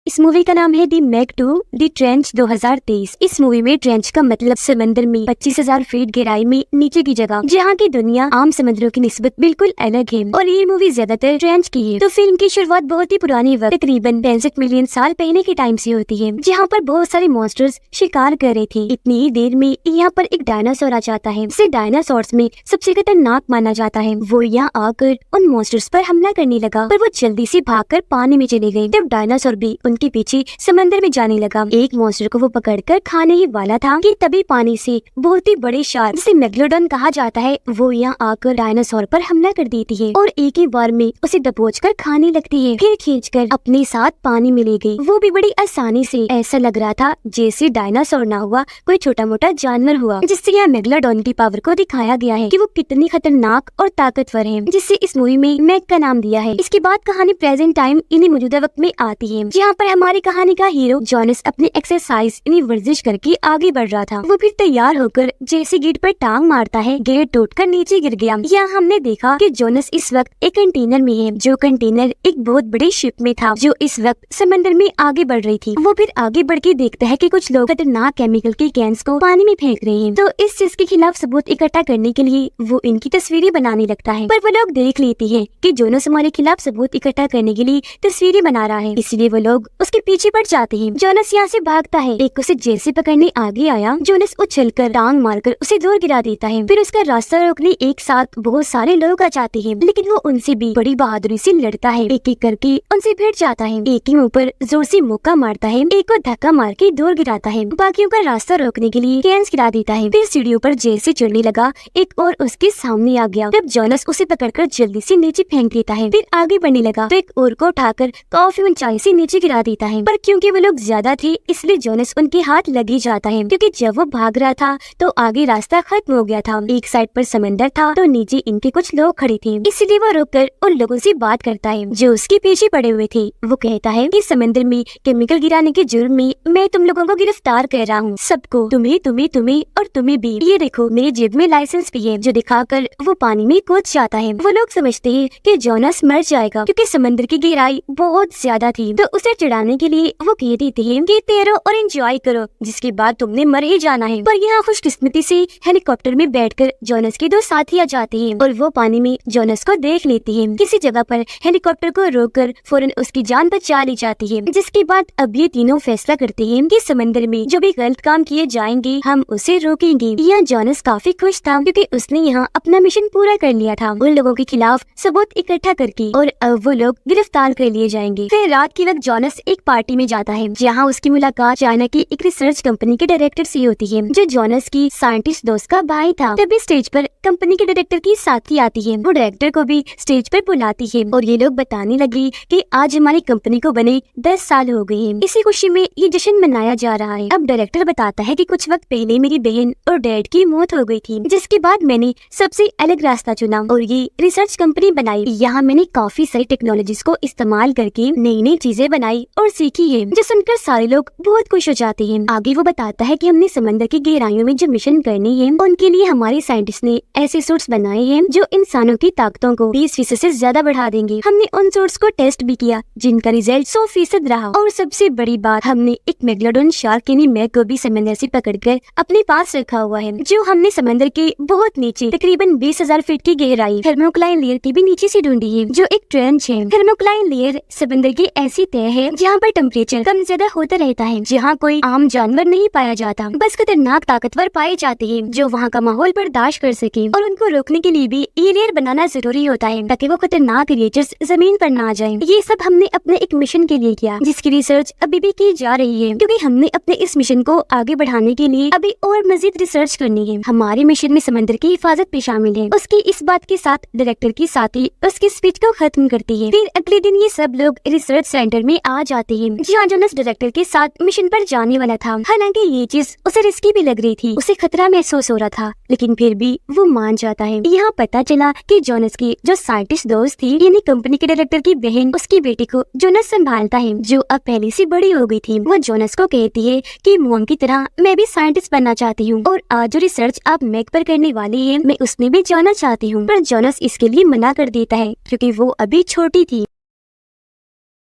इस मूवी का नाम है दी मैक 2 दी ट्रेंच 2023। इस मूवी में ट्रेंच का मतलब समंदर में 25,000 फीट गहराई में नीचे की जगह, जहाँ की दुनिया आम समुद्रों की निस्बत बिल्कुल अलग है और ये मूवी ज्यादातर ट्रेंच की है। तो फिल्म की शुरुआत बहुत ही पुरानी वक्त तकरीबन 65 मिलियन साल पहले के टाइम से होती है, जहाँ पर बहुत सारे मॉन्स्टर्स शिकार कर रहे थे। इतनी ही देर में यहाँ पर एक डायनासोर आ जाता है, जिसे डायनासोर्स में सबसे खतरनाक माना जाता है। वो यहाँ आकर उन मॉन्स्टर्स पर हमला करने लगा, पर वो जल्दी से भागकर पानी में चले गए। तब डायनासोर भी उनके पीछे समंदर में जाने लगा। एक मॉन्स्टर को वो पकड़कर खाने ही वाला था कि तभी पानी से बहुत ही बड़े शार्क, जिसे मेगलोडॉन कहा जाता है, वो यहाँ आकर डायनासोर पर हमला कर देती है और एक ही बार में उसे दबोचकर खाने लगती है, फिर खींचकर अपने साथ पानी में ले गई। वो भी बड़ी आसानी से। ऐसा लग रहा था जैसे डायनासोर ना हुआ कोई छोटा मोटा जानवर हुआ, जिससे यहाँ मेगलोडॉन की पावर को दिखाया गया है कि वो कितनी खतरनाक और ताकतवर है, जिससे इस मूवी में मैक का नाम दिया है। इसके बाद कहानी प्रेजेंट टाइम इन्हीं मौजूदा वक्त में आती है, जहाँ पर हमारी कहानी का हीरो जॉनस अपनी एक्सरसाइज यानी वर्जिश करके आगे बढ़ रहा था। वो फिर तैयार होकर जैसे गेट पर टांग मारता है, गेट टूटकर नीचे गिर गया। यहाँ हमने देखा कि जॉनस इस वक्त एक कंटेनर में है, जो कंटेनर एक बहुत बड़ी शिप में था, जो इस वक्त समंदर में आगे बढ़ रही थी। वो फिर आगे बढ़ के देखता है कि कुछ लोग खतरनाक केमिकल के कैंस को पानी में फेंक रहे हैं। तो इस चीज के खिलाफ सबूत इकट्ठा करने के लिए वो इनकी तस्वीरें बनाने लगता है, पर वो लोग देख लेती है कि जॉनस हमारे खिलाफ सबूत इकट्ठा करने के लिए तस्वीरें बना रहा है, इसलिए वो लोग उसके पीछे पड़ जाते हैं। जॉनस यहाँ से भागता है, एक उसे जैसे पकड़ने आगे आया, जॉनस उछलकर टांग मारकर उसे दूर गिरा देता है। फिर उसका रास्ता रोकने एक साथ बहुत सारे लोग आ जाते हैं, लेकिन वो उनसे भी बड़ी बहादुरी से लड़ता है, एक एक करके उनसे भिड़ जाता है। एक के ऊपर जोर से मुक्का मारता है, एक को धक्का मार के दूर गिराता है, बाकियों का रास्ता रोकने के लिए कैंस गिरा देता है। फिर सीढ़ियों पर जैसे चढ़ने लगा, एक और उसके सामने आ गया। तब जॉनस उसे पकड़कर जल्दी से नीचे फेंक देता है। फिर आगे बढ़ने लगा तो एक और को उठाकर काफी ऊंचाई से नीचे गिरा देता है, पर क्योंकि वो लोग ज्यादा थे इसलिए जॉनस उनके हाथ लग ही जाता है, क्योंकि जब वो भाग रहा था तो आगे रास्ता खत्म हो गया था। एक साइड पर समंदर था तो नीचे इनके कुछ लोग खड़े थे, इसलिए वो रुककर उन लोगों से बात करता है जो उसके पीछे पड़े हुए थे। वो कहता है कि समंदर में केमिकल गिराने के जुर्म में मैं तुम लोगों को गिरफ्तार कर रहा हूँ, सबको, तुम्हें तुम्हें तुम्हें और तुम्हें भी। ये देखो मेरी जेब में लाइसेंस भी है, जो दिखाकर वो पानी में कूद जाता है। वो लोग समझते हैं कि जॉनस मर जाएगा क्योंकि समंदर की गहराई बहुत ज्यादा थी, तो उसे चिढ़ाने के लिए वो कह देते हैं कि तैरो और एंजॉय करो, जिसके बाद तुमने मर ही जाना है। पर यहाँ खुशकिस्मती से हेलीकॉप्टर में बैठकर जॉनस के दो साथी आ जाते हैं और वो पानी में जॉनस को देख लेते हैं। किसी जगह पर हेलीकॉप्टर को रोककर फौरन उसकी जान बचा ली जाती है, जिसके बाद अब ये तीनों फैसला करते हैं कि समंदर में जो भी गलत काम किए जाएंगे हम उसे रोकेंगे। यहाँ जॉनस काफी खुश था क्योंकि उसने यहाँ अपना मिशन पूरा कर लिया था, उन लोगों के खिलाफ सबूत इकट्ठा करके, और अब वो लोग गिरफ्तार कर लिए जाएंगे। फिर रात के वक्त जॉनस एक पार्टी में जाता है, जहाँ उसकी मुलाकात चाइना की एक रिसर्च कंपनी के डायरेक्टर से होती है, जो जॉनस की साइंटिस्ट दोस्त का भाई था। तभी स्टेज पर कंपनी के डायरेक्टर की साथी आती है, वो डायरेक्टर को भी स्टेज पर बुलाती है और ये लोग बताने लगी कि आज हमारी कंपनी को बने 10 साल हो गए हैं। इसी खुशी में ये जश्न मनाया जा रहा है। अब डायरेक्टर बताता है कि कुछ वक्त पहले मेरी बहन और डैड की मौत हो गई थी, जिसके बाद मैंने सबसे अलग रास्ता चुना और ये रिसर्च कंपनी बनाई। यहाँ मैंने काफी सारी टेक्नोलॉजीज को इस्तेमाल करके नई नई चीजें बनाई और सीखी है, जो सुनकर सारे लोग बहुत खुश हो जाते हैं। आगे वो बताता है कि हमने समंदर की गहराइयों में जो मिशन करने हैं उनके लिए हमारे साइंटिस्ट ने ऐसे सूट्स बनाए हैं जो इंसानों की ताकतों को 20% से ज्यादा बढ़ा देंगे। हमने उन सूट्स को टेस्ट भी किया, जिनका रिजल्ट 100% रहा, और सबसे बड़ी बात, हमने एक मेगलोडॉन शार्क यानी मैक को भी समंदर से पकड़कर अपने पास रखा हुआ है, जो हमने समंदर के बहुत नीचे तकरीबन 20,000 फीट की गहराई थर्मोक्लाइन लेयर के भी नीचे से ढूंढी है, जो एक ट्रेंच है। थर्मोक्लाइन लेयर समंदर की ऐसी तय है जहाँ पर टेम्परेचर कम ज्यादा होता रहता है, जहाँ कोई आम जानवर नहीं पाया जाता, बस खतरनाक ताकतवर पाए जाते हैं जो वहाँ का माहौल बर्दाश्त कर सके। और उनको रोकने के लिए भी ये लेयर बनाना जरूरी होता है ताकि वो खतरनाक क्रिएचर्स जमीन पर ना आ जाएं। ये सब हमने अपने एक मिशन के लिए किया, जिसकी रिसर्च अभी भी की जा रही है, क्योंकि हमने अपने इस मिशन को आगे बढ़ाने के लिए अभी और मजीद रिसर्च करनी है। हमारे मिशन में समंदर की हिफाजत भी शामिल है। उसकी इस बात के साथ डायरेक्टर की साथी उसकी स्पीच को खत्म करती है। फिर अगले दिन ये सब लोग रिसर्च सेंटर में आ जाते हैं, जहाँ जॉनस डायरेक्टर के साथ मिशन पर जाने वाला था। हालांकि ये चीज उसे रिस्की भी लग रही थी, उसे खतरा महसूस हो रहा था, लेकिन फिर भी वो मान जाता है। यहाँ पता चला कि जॉनस की जो साइंटिस्ट दोस्त थी यानी कंपनी के डायरेक्टर की बहन, उसकी बेटी को जॉनस संभालता है, जो अब पहले से बड़ी हो गई थी। वो जॉनस को कहती है कि मॉम की तरह मैं भी साइंटिस्ट बनना चाहती हूँ, और आज जो रिसर्च आप मैक पर करने वाली है मैं उसमें भी जाना चाहती हूँ। पर जॉनस इसके लिए मना कर देता है क्योंकि वो अभी छोटी थी।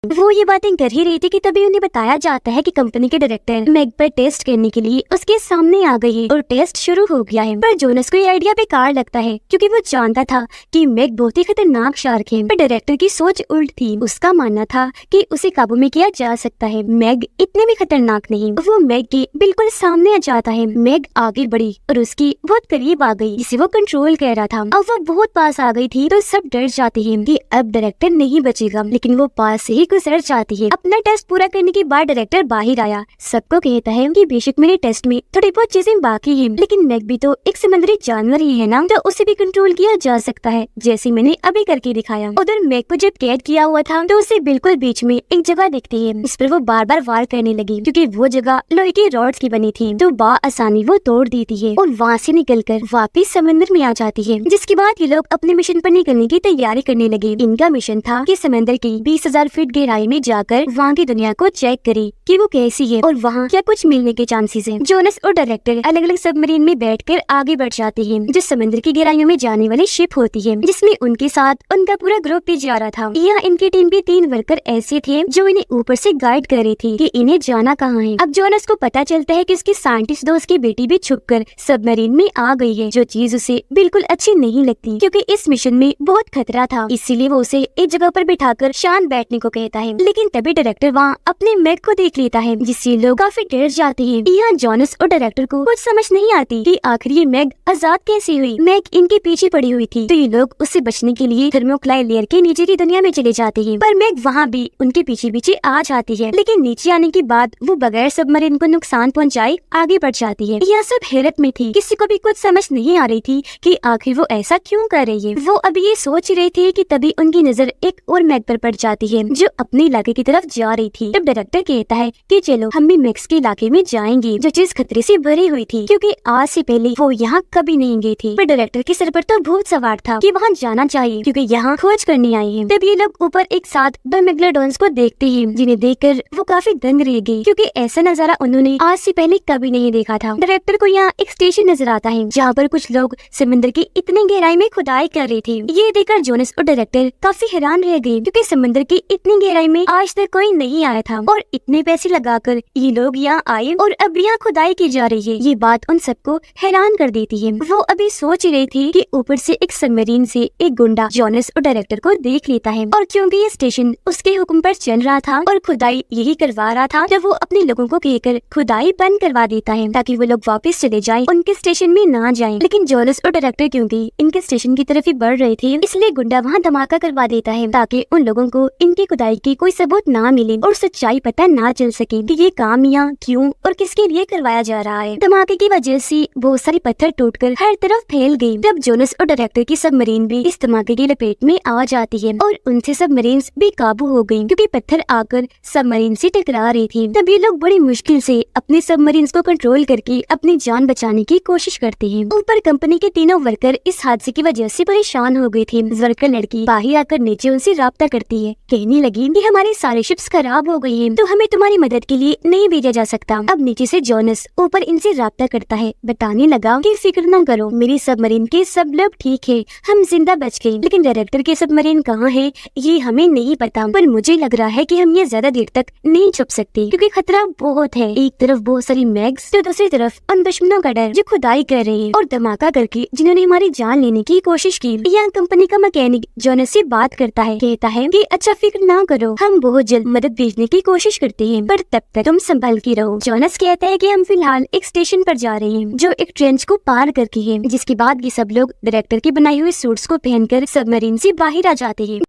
वो ये बातें कर ही रही थी कि तभी उन्हें बताया जाता है कि कंपनी के डायरेक्टर मैग पर टेस्ट करने के लिए उसके सामने आ गई है और टेस्ट शुरू हो गया है। पर जोनस को ये आइडिया बेकार लगता है क्योंकि वो जानता था कि मैग बहुत ही खतरनाक शार्क है। पर डायरेक्टर की सोच उल्ट थी। उसका मानना था कि उसे काबू में किया जा सकता है। मैग इतने भी खतरनाक नहीं। वो मैग के बिल्कुल सामने आ जाता है। मैग आगे बढ़ी और उसकी बहुत करीब आ गई जिसे वो कंट्रोल कर रहा था। अब वो बहुत पास आ गई थी तो सब डर जाते हैं कि अब डायरेक्टर नहीं बचेगा, लेकिन वो पास से ही गुजर जाती है। अपना टेस्ट पूरा करने के बाद डायरेक्टर बाहर आया, सबको कहता है कि बेशक मेरे टेस्ट में थोड़ी बहुत चीजें बाकी हैं, लेकिन मैग भी तो एक समुद्री जानवर ही है ना, तो उसे भी कंट्रोल किया जा सकता है जैसे मैंने अभी करके दिखाया। उधर मैग को जब कैद किया हुआ था तो उसे बिल्कुल बीच में एक जगह दिखती है। इस पर वो बार बार वार करने लगी क्योंकि वो जगह लोहे की रॉड्स की बनी थी, तो आसानी वो तोड़ देती है और वहाँ से निकलकर वापिस समंदर में आ जाती है। जिसके बाद ये लोग अपने मिशन पर निकलने की तैयारी करने लगे। इनका मिशन था कि समंदर की 20,000 फीट गहराई में जाकर वहाँ की दुनिया को चेक करे कि वो कैसी है और वहाँ क्या कुछ मिलने के चांसेस हैं। जोनस और डायरेक्टर अलग अलग सबमरीन में बैठकर आगे बढ़ जाते हैं जो समंदर की गहराइयों में जाने वाली शिप होती है, जिसमें उनके साथ उनका पूरा ग्रुप भी जा रहा था। यहाँ इनकी टीम के 3 वर्कर ऐसे थे जो इन्हें ऊपर से गाइड कर रहे थे कि इन्हें जाना कहाँ है। अब जोनस को पता चलता है कि उसकी साइंटिस्ट दोस्त की बेटी भी छुपकर सबमरीन में आ गई है, जो चीज उसे बिल्कुल अच्छी नहीं लगती क्योंकि इस मिशन में बहुत खतरा था। इसीलिए वो उसे एक जगह पर बिठाकर शांत बैठने को कहता है। लेकिन तभी डायरेक्टर वहाँ अपने मैग को देख लेता है जिससे लोग काफी डर जाते हैं। यहाँ जोनस और डायरेक्टर को कुछ समझ नहीं आती कि आखिर ये मैग आजाद कैसे हुई। मैग इनके पीछे पड़ी हुई थी तो ये लोग उससे बचने के लिए थर्मोक्लाइड लेयर के नीचे की दुनिया में चले जाते हैं, पर मैग वहाँ भी उनके पीछे पीछे आ जाती है। लेकिन नीचे आने के बाद वो बगैर सबमरीन को नुकसान पहुँचाए आगे बढ़ जाती है। यह सब हैरत में थी, किसी को भी कुछ समझ नहीं आ रही थी कि आखिर वो ऐसा क्यों कर रही है। वो अभी ये सोच रही थी कि तभी उनकी नजर एक और मैग पर पड़ जाती है जो अपने इलाके की तरफ जा रही थी। तब डायरेक्टर कहता है कि चलो हम भी मैक्स के इलाके में जाएंगे, जो चीज खतरे से भरी हुई थी क्योंकि आज से पहले वो यहाँ कभी नहीं गई थी। पर डायरेक्टर के सर पर तो भूत सवार था कि वहाँ जाना चाहिए क्योंकि यहाँ खोज करने आए हैं। तब ये लोग ऊपर एक साथ 2 मेगलोडॉन्स को देखते हैं जिन्हें देखकर वो काफी दंग रह गई क्योंकि ऐसा नजारा उन्होंने आज से पहले कभी नहीं देखा था। डायरेक्टर को यहाँ एक स्टेशन नजर आता है जहाँ पर कुछ लोग समंदर की इतनी गहराई में खुदाई कर रहे थे। ये देखकर जोनस और डायरेक्टर काफी हैरान रह गए क्योंकि समंदर की इतनी गहराई में आज तक कोई नहीं आया था और इतने पैसे लगाकर ये लोग यहाँ आए और अब यहाँ खुदाई की जा रही है। ये बात उन सबको हैरान कर देती है। वो अभी सोच रही थी कि ऊपर से एक सबमरीन से एक गुंडा जोनस और डायरेक्टर को देख लेता है और क्योंकि ये स्टेशन उसके हुक्म पर चल रहा था और खुदाई यही करवा रहा था, तो वो अपने लोगों को कहकर खुदाई बंद करवा देता है ताकि वो लोग वापस चले जाएं, उनके स्टेशन में ना जाएं। लेकिन जोनस और डायरेक्टर क्योंकि इनके स्टेशन की तरफ ही बढ़ रहे थे, इसलिए गुंडा वहाँ धमाका करवा देता है ताकि उन लोगों को इनकी खुदाई की कोई सबूत ना मिले और सच्चाई पता ना चल सके कि ये काम यहाँ क्यों और किसके लिए करवाया जा रहा है। धमाके की वजह से बहुत सारे पत्थर टूटकर हर तरफ फैल गए। तब जोनस और डायरेक्टर की सबमरीन भी इस धमाके की लपेट में आ जाती है और उनसे सबमरीन भी काबू हो गयी क्योंकि पत्थर आकर सबमरीन से टकरा रही थी। तब ये लोग बड़ी मुश्किल से अपने सबमरीन को कंट्रोल करके अपनी जान बचाने की कोशिश करते हैं। ऊपर कंपनी के तीनों वर्कर इस हादसे की वजह से परेशान हो गए थे। वर्कर लड़की बाहर आकर नीचे उनसे राब्ता करती है, कहने लगी कि हमारी सारी शिप्स खराब हो गई हैं, तो हमें तुम्हारी मदद के लिए नहीं भेजा जा सकता। अब नीचे से जोनस ऊपर इनसे राब्ता करता है, बताने लगा कि फिक्र न करो, मेरी सबमरीन के सब लोग ठीक है, हम जिंदा बच गए। लेकिन डायरेक्टर के सबमरीन कहाँ है ये हमें नहीं पता, पर मुझे लग रहा है कि हम ये ज्यादा देर तक नहीं छुप सकते क्योंकि खतरा बहुत है। एक तरफ बहुत सारी मैग्स तो दूसरी तरफ उन दुश्मनों का डर जो खुदाई कर रहे हैं और धमाका करके जिन्होंने हमारी जान लेने की कोशिश की। यहाँ कंपनी का मैकेनिक जोनस से बात करता है, कहता है कि अच्छा फिक्र ना करो, हम बहुत जल्द मदद भेजने की कोशिश करते हैं, पर तब तक तुम संभल के रहो। जोनस कहता है कि हम फिलहाल एक स्टेशन पर जा रहे हैं जो एक ट्रेंच को पार करके है, जिसके बाद ये सब लोग डायरेक्टर की बनाई हुई सूट्स को पहनकर सबमरीन से बाहर आ जाते हैं।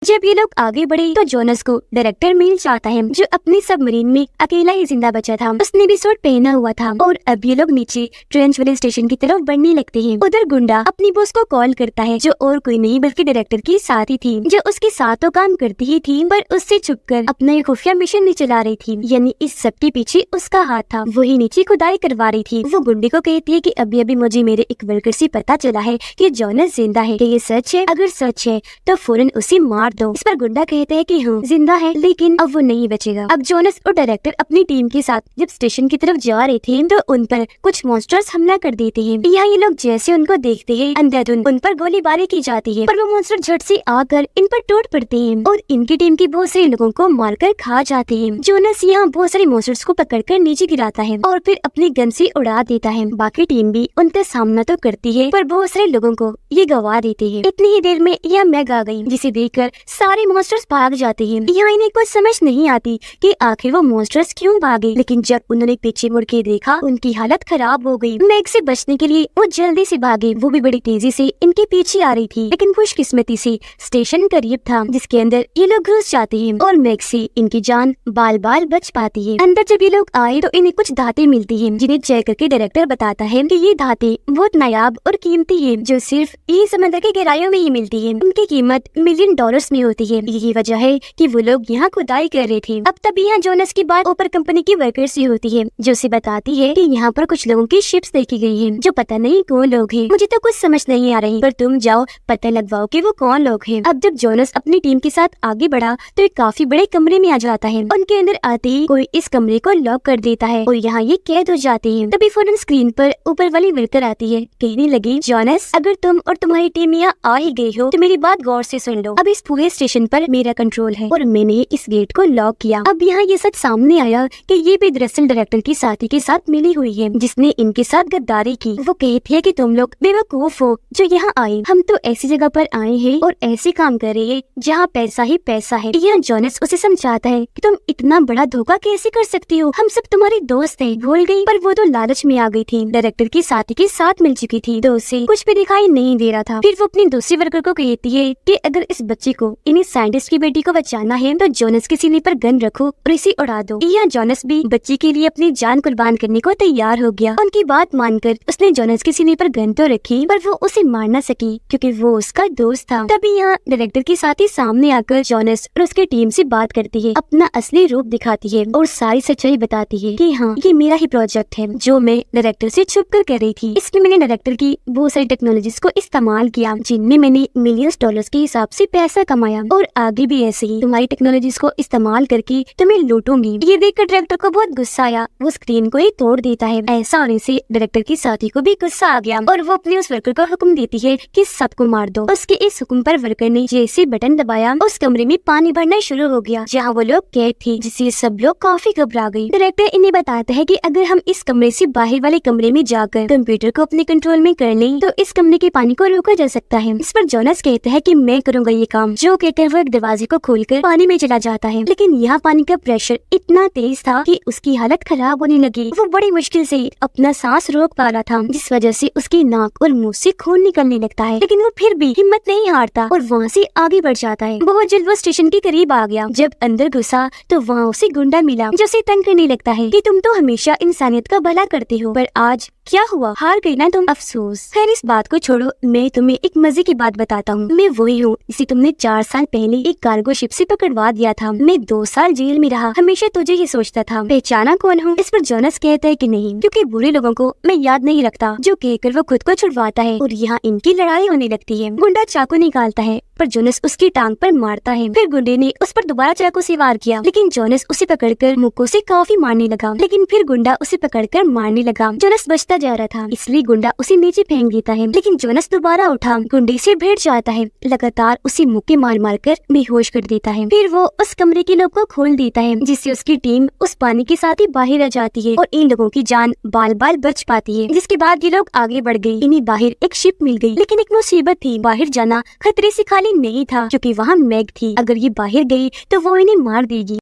जब ये लोग आगे बढ़े तो जोनस को डायरेक्टर मिल जाता है जो अपनी सबमरीन में अकेला ही जिंदा बचा था। उसने भी सूट पहना हुआ था और अब ये लोग नीचे ट्रेंच वाले स्टेशन की तरफ बढ़ने लगते हैं। उधर गुंडा अपनी बॉस को कॉल करता है जो और कोई नहीं बल्कि डायरेक्टर की साथी थी, जो उसके साथ तो काम करती ही थी पर उससे छुपकर अपना एक खुफिया मिशन नहीं चला रही थी, यानी इस सब के पीछे उसका हाथ था। वही नीचे खुदाई करवा रही थी। वो गुंडे को कहती है कि अभी अभी मुझे मेरे एक वर्कर से पता चला है कि जोनस जिंदा है, कि ये सच है? अगर सच है तो फौरन उसे मार दो। इस पर गुंडा कहते हैं कि हाँ जिंदा है, लेकिन अब वो नहीं बचेगा। अब जोनस और डायरेक्टर अपनी टीम के साथ जब स्टेशन की तरफ जा रहे थे तो उन पर कुछ मॉन्स्टर्स हमला कर देते हैं। यहाँ ये लोग जैसे उनको देखते हैं अंधाधुंध उन पर गोलीबारी की जाती है, पर वो मॉन्स्टर झट से आकर इन पर टूट पड़ते हैं और इनकी टीम के बहुत सारे लोगों को मारकर खा जाते हैं। जोनस यहाँ बहुत सारे मॉन्स्टर्स को पकड़कर नीचे गिराता है और फिर अपनी गन से उड़ा देता है। बाकी टीम भी उनका सामना तो करती है, पर बहुत सारे लोगों को ये गवा देते हैं। इतनी ही देर में यह मैग आ गई, जिसे देखकर सारे मॉन्स्टर्स भाग जाते हैं। यहाँ इन्हें कुछ समझ नहीं आती कि आखिर वो मॉन्स्टर्स क्यों भागे, लेकिन जब उन्होंने पीछे मुड़ के देखा उनकी हालत खराब हो गई। मैग से बचने के लिए वो जल्दी से भागे। वो भी बड़ी तेजी से इनके पीछे आ रही थी, लेकिन खुशकिस्मती से स्टेशन करीब था जिसके अंदर ये लोग घुस जाते हैं और मैग से इनकी जान बाल बाल बच पाती है। अंदर जब ये लोग आए तो इन्हें कुछ धाते मिलती हैं, जिन्हें चेक करके डायरेक्टर बताता है कि ये धाते बहुत नायाब और कीमती है, जो सिर्फ ये समंदर के गहराइयों में ही मिलती है। उनकी कीमत $1 मिलियन में होती है। यही वजह है कि वो लोग यहाँ खुदाई कर रहे थे। अब तभी यहाँ जोनस की बात ऊपर कंपनी की वर्कर से होती है, जो उसे बताती है कि यहाँ पर कुछ लोगों की शिप्स देखी गई है, जो पता नहीं कौन लोग हैं। मुझे तो कुछ समझ नहीं आ रही, पर तुम जाओ पता लगवाओ कि वो कौन लोग हैं। अब जब जोनस अपनी टीम के साथ आगे बढ़ा तो एक काफी बड़े कमरे में आ जाता है। उनके अंदर आते ही कोई इस कमरे को लॉक कर देता है और यहाँ ये कैद हो जाते हैं। तभी फौरन स्क्रीन पर ऊपर वाली वर्कर आती है, कहने लगी जोनस अगर तुम और तुम्हारी टीम यहाँ आ ही गई हो तो मेरी बात गौर से सुन लो। अब इस पूरे स्टेशन पर मेरा कंट्रोल है और मैंने इस गेट को लॉक किया। अब यहाँ ये सच सामने आया कि ये भी दरअसल डायरेक्टर की साथी के साथ मिली हुई है, जिसने इनके साथ गद्दारी की। वो कहती है कि तुम लोग बेवकूफ हो जो यहाँ आए। हम तो ऐसी जगह पर आए हैं और ऐसे काम कर रहे हैं जहाँ पैसा ही पैसा है। यहाँ जोनस उसे समझाता है कि तुम इतना बड़ा धोखा कैसे कर सकती हो, हम सब तुम्हारे दोस्त हैं। भूल गई, पर वो तो लालच में आ गई थी। डायरेक्टर की साथी के साथ मिल चुकी थी तो उसे कुछ भी दिखाई नहीं दे रहा था। फिर वो अपनी दूसरी वर्कर को कहती है कि अगर इस बच्चे को इन्हीं साइंटिस्ट की बेटी को बचाना है तो जोनस के सीने पर गन रखो और इसे उड़ा दो। यहाँ जोनस भी बच्ची के लिए अपनी जान कुर्बान करने को तैयार हो गया। उनकी बात मानकर उसने जोनस के सीने पर गन तो रखी, पर वो उसे मार न सकी क्योंकि वो उसका दोस्त था। तभी यहाँ डायरेक्टर के साथ ही सामने आकर जोनस और उसकी टीम से बात करती है, अपना असली रूप दिखाती है और सारी सच्चाई बताती है कि हाँ ये मेरा ही प्रोजेक्ट है जो मैं डायरेक्टर से छुप कर रही थी। इसमें मैंने डायरेक्टर की बहुत सारी टेक्नोलॉजीज को इस्तेमाल किया, जिनमें मैंने $मिलियंस के हिसाब से पैसा कमाया और आगे भी ऐसे ही तुम्हारी टेक्नोलॉजीज को इस्तेमाल करके तुम्हें लूटूंगी। ये देखकर डायरेक्टर को बहुत गुस्सा आया, वो स्क्रीन को ही तोड़ देता है। ऐसा होने से डायरेक्टर की साथी को भी गुस्सा आ गया और वो अपने उस वर्कर को हुक्म देती है कि सबको मार दो। उसके इस हुक्म पर वर्कर ने जैसे बटन दबाया उस कमरे में पानी भरना शुरू हो गया जहाँ वो लोग कैद थे, जिससे सब लोग काफी घबरा गए। डायरेक्टर इन्हें बताता है कि अगर हम इस कमरे से बाहर वाले कमरे में जाकर कंप्यूटर को अपने कंट्रोल में कर लें तो इस कमरे के पानी को रोका जा सकता है। इस पर जोनस कहता है कि मैं करूंगा ये काम, जो कहकर वो एक दरवाजे को खोलकर पानी में चला जाता है। लेकिन यहाँ पानी का प्रेशर इतना तेज था कि उसकी हालत खराब होने लगी। वो बड़ी मुश्किल से अपना सांस रोक पा रहा था, जिस वजह से उसकी नाक और मुंह से खून निकलने लगता है। लेकिन वो फिर भी हिम्मत नहीं हारता और वहाँ से आगे बढ़ जाता है। बहुत जल्द वो स्टेशन के करीब आ गया। जब अंदर घुसा तो वहाँ उसे गुंडा मिला जो उसे तंग करने लगता है कि तुम तो हमेशा इंसानियत का भला करते हो, पर आज क्या हुआ, हार गई ना तुम, अफसोस। खैर इस बात को छोड़ो, मैं तुम्हें एक मजे की बात बताता हूँ। मैं वही हूँ इसे तुमने 4 साल पहले एक कार्गो शिप से पकड़वा दिया था। मैं 2 साल जेल में रहा, हमेशा तुझे ही सोचता था। पहचाना कौन हूँ? इस पर जोनस कहता है कि नहीं, क्योंकि बुरे लोगों को मैं याद नहीं रखता, जो कहकर वो खुद को छुड़वाता है और यहाँ इनकी लड़ाई होने लगती है। गुंडा चाकू निकालता है पर जोनस उसकी टांग पर मारता है। फिर गुंडे ने उस पर दोबारा चाकू से वार किया, लेकिन जोनस उसे पकड़कर मुक्कों से काफी मारने लगा। लेकिन फिर गुंडा उसे पकड़कर मारने लगा। जोनस बचता जा रहा था, इसलिए गुंडा उसे नीचे फेंक देता है। लेकिन जोनस दोबारा उठा, गुंडे से भिड़ जाता है, लगातार उसे मुक्के मार मार कर बेहोश कर देता है। फिर वो उस कमरे के लोग को खोल देता है, जिससे उसकी टीम उस पानी के साथ ही बाहर आ जाती है और इन लोगों की जान बाल बाल बच पाती है। जिसके बाद ये लोग आगे बढ़ गए। इन्हें बाहर एक शिप मिल गई, लेकिन एक मुसीबत थी, बाहर जाना खतरे से खाली नहीं था, क्योंकि वहाँ मैग थी। अगर ये बाहर गई तो वो इन्हें मार देगी।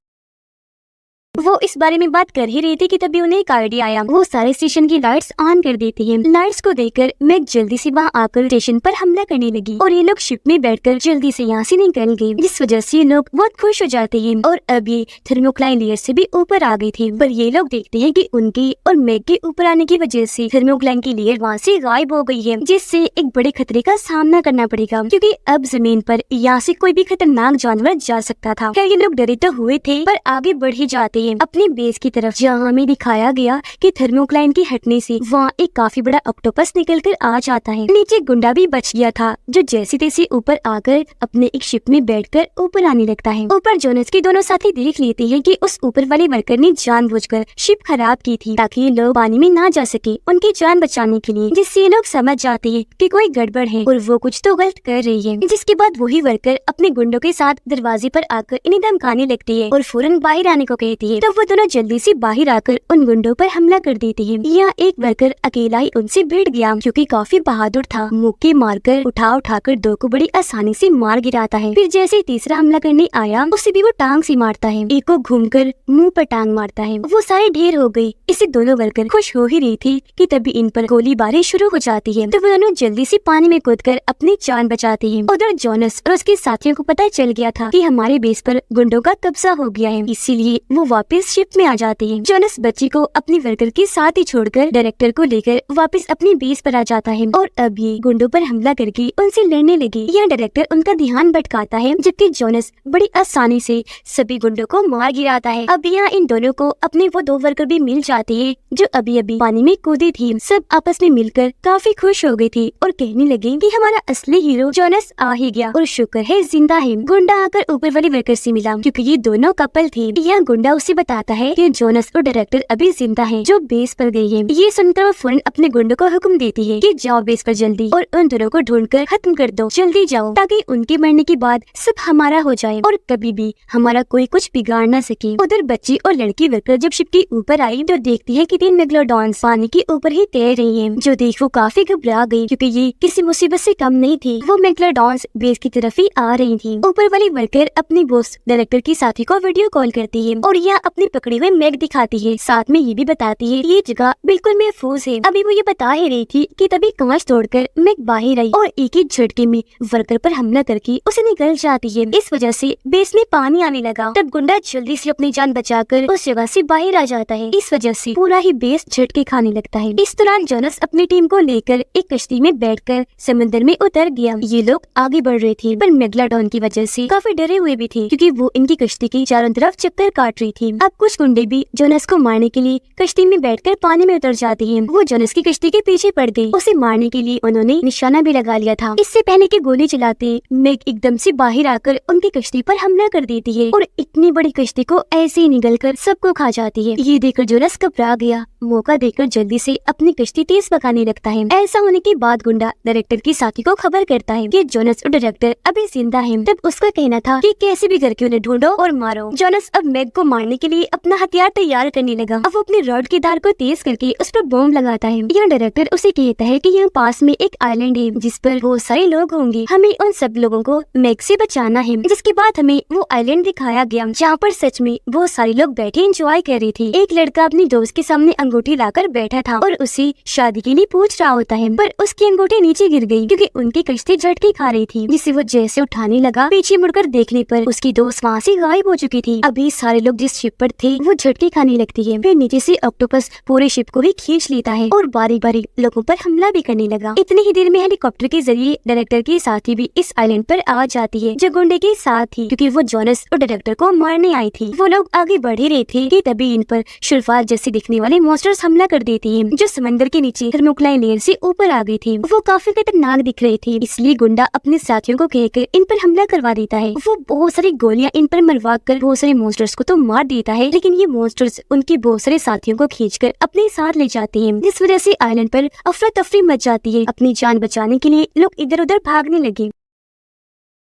वो इस बारे में बात कर ही रही थी कि तभी उन्हें एक आइडिया आया। वो सारे स्टेशन की लाइट्स ऑन कर देती है। लाइट्स को देखकर मैग जल्दी से वहाँ आकर स्टेशन पर हमला करने लगी और ये लोग शिप में बैठकर जल्दी से यहाँ से निकल गए, जिस वजह से ये लोग बहुत खुश हो जाते हैं और अब ये थर्मोक्लाइन लेयर से भी ऊपर आ गई थी। पर ये लोग देखते हैं कि उनकी और मैग के ऊपर आने की वजह से थर्मोक्लाइन की लेयर वहाँ से गायब हो गई है, जिससे एक बड़े खतरे का सामना करना पड़ेगा, क्योंकि अब जमीन पर यहाँ से कोई भी खतरनाक जानवर जा सकता था। खैर ये लोग डरे तो हुए थे पर आगे बढ़ ही जाते हैं अपनी बेस की तरफ, जहाँ हमें दिखाया गया कि थर्मोक्लाइन के हटने से वहाँ एक काफी बड़ा ऑक्टोपस निकल कर आ जाता है। नीचे गुंडा भी बच गया था, जो जैसे तैसे ऊपर आकर अपने एक शिप में बैठकर ऊपर आने लगता है। ऊपर जोनस के दोनों साथी देख लेते हैं कि उस ऊपर वाले वर्कर ने जानबूझकर शिप खराब की थी ताकि ये लोग पानी में ना जा सके उनकी जान बचाने के लिए, जिससे ये लोग समझ जाते हैं कि कोई गड़बड़ है और वो कुछ तो गलत कर रही है। जिसके बाद वही वर्कर अपने गुंडों के साथ दरवाजे पर आकर इन्हें धमकाने लगती है और फौरन बाहर आने को कहती है। तब वो दोनों जल्दी से बाहर आकर उन गुंडों पर हमला कर देते हैं। यहाँ एक वर्कर अकेला ही उनसे भिड़ गया, क्योंकि काफी बहादुर था। मुक्के मारकर उठाकर दो को बड़ी आसानी से मार गिराता है। फिर जैसे तीसरा हमला करने आया उसे भी वो टांग से मारता है। एक को घूमकर मुंह पर टांग मारता है। वो सारे ढेर हो गई। इससे दोनों वर्कर खुश हो ही रही थी कि तभी इन पर गोलीबारी शुरू हो जाती है। तो वो दोनों जल्दी से पानी में कूदकर अपनी जान बचाते हैं। उधर जोनस और उसके साथियों को पता चल गया था कि हमारे बेस पर गुंडों का कब्जा हो गया है, इसीलिए वो वापस शिप में आ जाते हैं। जोनस बच्ची को अपनी वर्कर के साथ ही छोड़कर डायरेक्टर को लेकर वापस अपनी बेस पर आ जाता है और अब ये गुंडों पर हमला करके उनसे लड़ने लगी। यह डायरेक्टर उनका ध्यान भटकाता है, जबकि जोनस बड़ी आसानी से सभी गुंडों को मार गिराता है। अब यहाँ इन दोनों को अपने वो दो वर्कर भी मिल जाते हैं जो अभी अभी पानी में कूदी थी। सब आपस में मिलकर काफी खुश हो गई थी और कहने लगे कि हमारा असली हीरो जोनस आ ही गया और शुक्र है जिंदा है। गुंडा आकर ऊपर वाली वर्कर से मिला, क्योंकि ये दोनों कपल थे। यह गुंडा उसे बताता है कि जोनस और डायरेक्टर अभी जिंदा है, जो बेस पर गई है। ये सुनकर वो फौरन अपने गुंडों को हुक्म देती है कि जाओ बेस पर जल्दी और उन दोनों को ढूंढकर खत्म कर दो, जल्दी जाओ, ताकि उनके मरने के बाद सब हमारा हो जाए और कभी भी हमारा कोई कुछ बिगाड़ न सके। उधर बच्ची और लड़की वर्कर जब शिप के ऊपर आई तो देखती है कि 3 मेगलोडॉन्स पानी के ऊपर ही तैर रही हैं, जो देख वो काफी घबरा गई, क्योंकि ये किसी मुसीबत से कम नहीं थी। वो मेगलोडॉन्स बेस की तरफ ही आ रही थी। ऊपर वाली वर्कर अपनी बॉस डायरेक्टर की साथी को वीडियो कॉल करती है और यह अपनी पकड़ी हुई मैग दिखाती है। साथ में ये भी बताती है ये जगह बिल्कुल महफूज है। अभी वो ये बता ही रही थी कि तभी कांच तोड़कर मैग बाहर आई और एक ही झटके में वर्कर पर हमला करके उसे निकल जाती है। इस वजह से बेस में पानी आने लगा। तब गुंडा जल्दी से अपनी जान बचाकर उस जगह से बाहर आ जाता है। इस वजह से पूरा ही बेस झटके खाने लगता है। इस दौरान जोनस अपनी टीम को लेकर एक कश्ती में बैठकर समंदर में उतर गया। ये लोग आगे बढ़ रहे थे, पर मेगलोडॉन की वजह से काफी डरे हुए भी थे, क्योंकि वो इनकी कश्ती की चारों तरफ चक्कर काट रही थी। अब कुछ गुंडे भी जोनस को मारने के लिए कश्ती में बैठकर पानी में उतर जाते हैं। वो जोनस की कश्ती के पीछे पड़ गई। उसे मारने के लिए उन्होंने निशाना भी लगा लिया था। इससे पहले कि गोली चलाते मैग एकदम से बाहर आकर उनकी कश्ती पर हमला कर देती है और इतनी बड़ी कश्ती को ऐसे ही निगलकर सबको खा जाती है। ये देखकर जोनस घबरा गया। मौका देकर जल्दी से अपनी कश्ती तेज भगाने लगता है। ऐसा होने के बाद गुंडा डायरेक्टर की साथी को खबर करता है कि जोनस और डायरेक्टर अभी जिंदा हैं। तब उसका कहना था कि कैसे भी करके उन्हें ढूंढो और मारो। जोनस अब मैग को मारने के लिए अपना हथियार तैयार करने लगा। अब वो अपनी रॉड की धार को तेज करके उस पर बॉम्ब लगाता है। यह डायरेक्टर उसे कहता है कि यहाँ पास में एक आइलैंड है जिस पर बहुत सारे लोग होंगे, हमें उन सब लोगों को मैग से बचाना है। जिसके बाद हमें वो आइलैंड दिखाया गया जहाँ पर सच में बहुत सारे लोग बैठे एंजॉय कर रहे थे। एक लड़का अपनी दोस्त के सामने अंगूठी लाकर बैठा था और उसे शादी के लिए पूछ रहा होता है, पर उसकी अंगूठी नीचे गिर गई क्योंकि उनकी कश्ती झटके खा रही थी। जिसे वो जैसे उठाने लगा, पीछे मुड़कर देखने पर उसकी दोस्त वहाँ से गायब हो चुकी थी। अभी सारे लोग जिस शिप पर थे वो झटके खाने लगती है। फिर नीचे से ऑक्टोपस पूरे शिप को ही खींच लेता है और बारी बारी लोगों पर हमला भी करने लगा। इतनी ही देर में हेलीकॉप्टर के जरिए डायरेक्टर की साथी भी इस आइलैंड पर आ जाती है, जो गुंडे के साथ थी, क्योंकि वो जोनस और डायरेक्टर को मारने आई थी। वो लोग आगे बढ़ ही रहे थे कि तभी इन पर शुल्फार जैसे दिखने वाले मॉन्स्टर्स हमला कर देती हैं, जो समंदर के नीचे थर्मोक्लाइन लेयर से ऊपर आ गई थी। वो काफी खतरनाक दिख रहे थे, इसलिए गुंडा अपने साथियों को कहकर इन पर हमला करवा देता है। वो बहुत सारी गोलियां इन पर मरवा कर बहुत सारे मॉन्स्टर्स को तो मार देता है, लेकिन ये मॉन्स्टर्स उनके बहुत सारे साथियों को खींचकर अपने साथ ले जाते हैं, जिस वजह से आइलैंड पर अफरा तफरी मच जाती है। अपनी जान बचाने के लिए लोग इधर उधर भागने लगे।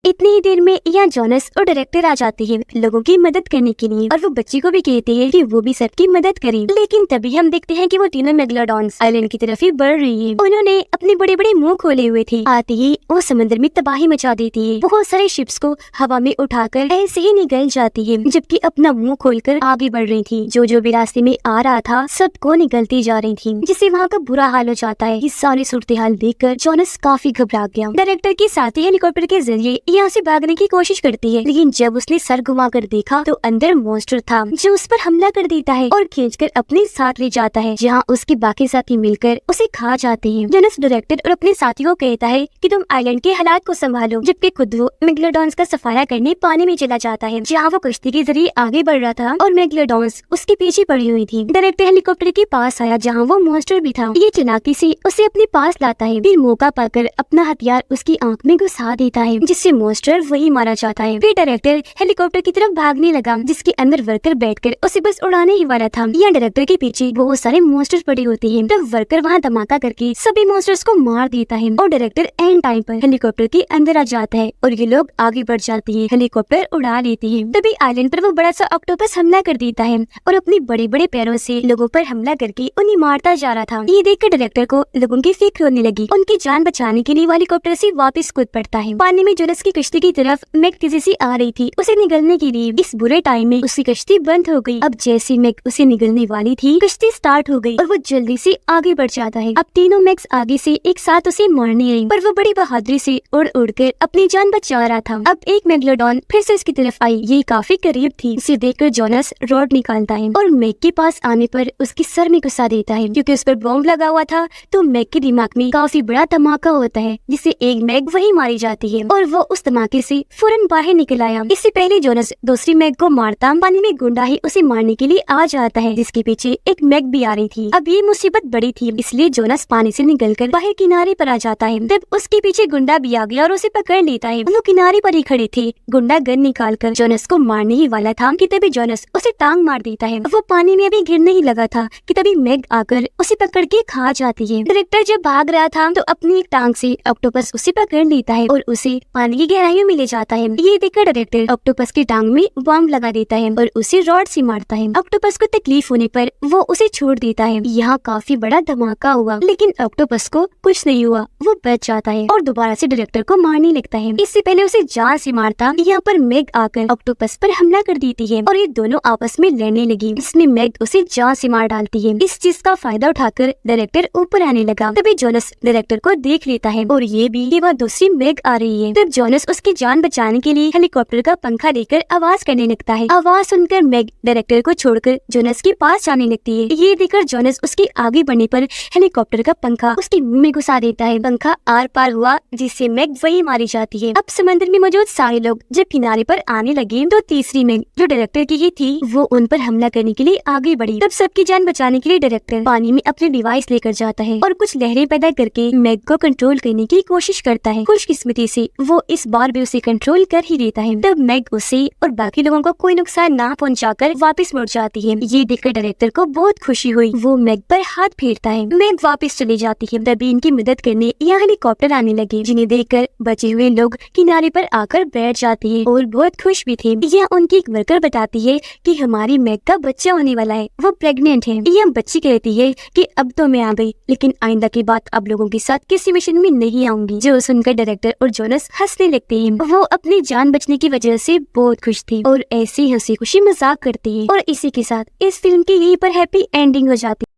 इतनी ही देर में यहाँ जोनस और डायरेक्टर आ जाते हैं लोगों की मदद करने के लिए, और वो बच्ची को भी कहते हैं कि वो भी सबकी मदद करे। लेकिन तभी हम देखते हैं कि वो तीनों मेगलोडॉन्स आइलैंड की तरफ ही बढ़ रही है। उन्होंने अपने बड़े बड़े मुंह खोले हुए थे। आते ही वो समंदर में तबाही मचा देती है। बहुत सारे शिप्स को हवा में उठाकर ऐसे ही निगल जाती है, जबकि अपना मुंह खोलकर आगे बढ़ रही थी। जो भी रास्ते में आ रहा था सबको निगलती जा रही थी, जिससे वहाँ का बुरा हाल हो जाता है। इस सारी सूरत हाल देखकर जोनस काफी घबरा गया। डायरेक्टर के साथ ही हेलीकॉप्टर के जरिए यहाँ से भागने की कोशिश करती है, लेकिन जब उसने सर घुमाकर देखा तो अंदर मॉन्स्टर था जो उस पर हमला कर देता है और खींचकर अपने साथ ले जाता है, जहाँ उसके बाकी साथी मिलकर उसे खा जाते हैं। जोनस डायरेक्टर और अपने साथियों को कहता है कि तुम आइलैंड के हालात को संभालो, जबकि खुद वो मेगलोडॉन्स का सफाया करने पानी में चला जाता है, जहाँ वो कश्ती के जरिए आगे बढ़ रहा था और मेगलोडॉन्स उसके पीछे पड़ी हुई थी। डायरेक्टर हेलीकॉप्टर के पास आया जहाँ वो मॉन्स्टर भी था। ये चालाकी से उसे अपने पास लाता है, फिर मौका पाकर अपना हथियार उसकी आंख में घुसा देता है, जिससे मॉन्स्टर वही मारा जाता है। फिर डायरेक्टर हेलीकॉप्टर की तरफ भागने लगा, जिसके अंदर वर्कर बैठकर उसे बस उड़ाने ही वाला था। यहाँ डायरेक्टर के पीछे बहुत सारे मॉन्स्टर्स पड़े होते हैं, तब वर्कर वहाँ धमाका करके सभी मॉन्स्टर्स को मार देता है और डायरेक्टर एंड टाइम पर हेलीकॉप्टर के अंदर आ जाता है और ये लोग आगे बढ़ जाते हैं, हेलीकॉप्टर उड़ा लेती है। तभी आइलैंड पर वो बड़ा सा ऑक्टोपस हमला कर देता है और अपने बड़े बड़े पैरों से लोगों पर हमला करके उन्हें मारता जा रहा था। ये देखकर डायरेक्टर को लोगों की फिक्र होने लगी। उनकी जान बचाने के लिए वो हेलीकॉप्टर से वापस कूद पड़ता है। पानी में जोनस की कश्ती की तरफ मैग तेजी से आ रही थी उसे निगलने के लिए। इस बुरे टाइम में उसकी कश्ती बंद हो गई। अब जैसे मैग उसे निगलने वाली थी, कश्ती स्टार्ट हो गई और वो जल्दी से आगे बढ़ जाता है। अब तीनों मैग्स आगे से एक साथ उसे मारने आई, पर वो बड़ी बहादुरी से उड़ उड़कर अपनी जान बचा रहा था। अब एक मेगलोडॉन फिर से उसकी तरफ आई, ये काफी करीब थी। इसे देखकर जोनस रॉड निकालता है और मैग के पास आने पर उसके सर में घुसा देता है। क्योंकि उस पर बॉम्ब लगा हुआ था तो मैग के दिमाग में काफी बड़ा धमाका होता है, जिससे एक मैग वही मारी जाती है और वो उस धमाके से फौरन बाहर निकल आया। इससे पहले जोनस दूसरी मैग को मारता, पानी में गुंडा ही उसे मारने के लिए आ जाता है, जिसके पीछे एक मैग भी आ रही थी। अब ये मुसीबत बड़ी थी, इसलिए जोनस पानी से निकलकर बाहर किनारे पर आ जाता है। तब उसके पीछे गुंडा भी आ गया और उसे पकड़ लेता है। वो किनारे पर ही खड़े थे। गुंडा गन निकालकर जोनस को मारने ही वाला था कि तभी जोनस उसे टांग मार देता है। वो पानी में अभी गिरने ही लगा था कि तभी मैग आकर उसे पकड़ के खा जाती है। डायरेक्टर जब भाग रहा था तो अपनी एक टांग से ऑक्टोपस उसे पकड़ लेता है और उसे पानी की गहराइयों में ले जाता है। ये देखकर डायरेक्टर ऑक्टोपस की टांग में बॉम्ब लगा देता है और उसे रॉड से मारता है। ऑक्टोपस को तकलीफ होने पर वो उसे छोड़ देता है। यहाँ काफी बड़ा धमाका हुआ, लेकिन ऑक्टोपस को कुछ नहीं हुआ, वो बच जाता है और दोबारा से डायरेक्टर को मारने लगता है। इससे पहले उसे जान से मारता, यहाँ पर मैग आकर ऑक्टोपस पर हमला कर देती है और ये दोनों आपस में लड़ने लगी, जिसमें मैग उसे जान से मार डालती है। इस चीज का फायदा उठाकर डायरेक्टर ऊपर आने लगा। तभी जोनस डायरेक्टर को देख लेता है और ये भी कि वह दूसरी मैग आ रही है। तब जोनस उसकी जान बचाने के लिए हेलीकॉप्टर का पंखा लेकर आवाज करने लगता है। आवाज सुनकर मैग डायरेक्टर को छोड़कर जोनस के पास जाने लगती है। ये देखकर जोनस उसके आगे बढ़ने पर हेलीकॉप्टर का पंखा उसके मुंह में घुसा देता है। पंखा आर पार हुआ, जिससे मैग वही मारी जाती है। अब समंदर में मौजूद सारे लोग जब किनारे पर आने लगे तो तीसरी मैग जो डायरेक्टर की ही थी वो उन पर हमला करने के लिए आगे बढ़ी। तब सबकी जान बचाने के लिए डायरेक्टर पानी में अपने डिवाइस लेकर जाता है और कुछ लहरें पैदा करके मैग को कंट्रोल करने की कोशिश करता है। खुशकिस्मती से वो इस बार भी उसे कंट्रोल कर ही देता है। तब मैग उसे और बाकी लोगों को कोई नुकसान ना पहुंचाकर वापस मुड़ जाती है। ये देखकर डायरेक्टर को बहुत खुशी हुई। वो मैग पर हाथ फेरता है। मैग वापस चली जाती है। तभी इनकी मदद करने यहाँ हेलीकॉप्टर आने लगे, जिन्हें देखकर बचे हुए लोग किनारे पर आकर बैठ जाते हैं और बहुत खुश भी थे। यह उनकी एक वर्कर बताती है कि हमारी मैग का बच्चा होने वाला है, वो प्रेग्नेंट है। यह बच्ची कहती है कि अब तो मैं आ गई, लेकिन आइंदा के बाद अब लोगों के साथ किसी मिशन में नहीं आऊंगी। जो सुनकर डायरेक्टर और जोनस हंसने लगते हैं। वो अपनी जान बचने की वजह से बहुत खुश थी और ऐसी हंसी खुशी मजाक करती है। और इसी के साथ इस फिल्म की यहीं पर हैप्पी एंडिंग हो जाती है।